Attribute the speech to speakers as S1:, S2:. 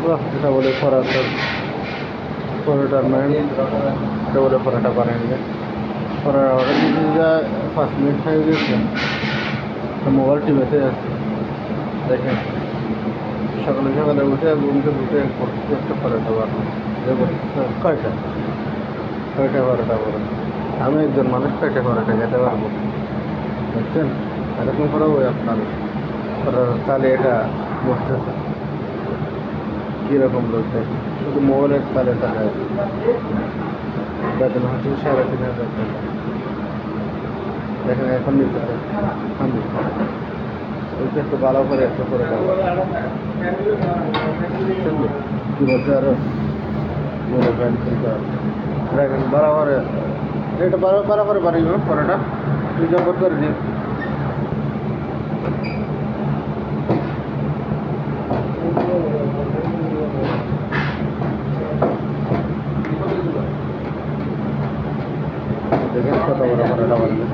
S1: এটা বলে পরাটার পরোটার ম্যান, এটা বলে পরোটা বানিয়ে নিয়ে পরোটা অর্ডার দিতে যা 5 মিনিট হয়ে গেছে। মোবাইল টিভিতে আছে, দেখেন সকালে সকালে উঠে ঘুমতে উঠে করতেছি একটা পরোটা বানানো, যে করতেছে কয়টা পরোটা বলে। আমি একজন মানুষ কয়টা পরোটা খেতে পারবো, বুঝছেন? এরকম করে ওই আপনার পরোটা তাহলে এটা বসতেছে কীরকম লোক দেখে, শুধু মোবাইলের তালে তালে বেতন হচ্ছে 3,500 টাকা। দেখেন এখন নিতেছে আমি ওইটা একটু ভালো করে একটু করে দেবো, কী বলছে আরো মনে করেন দেখেন বরাবর এটা বরাবর বাড়ি পরোটা জবর করে দিই। দেখেন কত বড় পরোটা বানিয়ে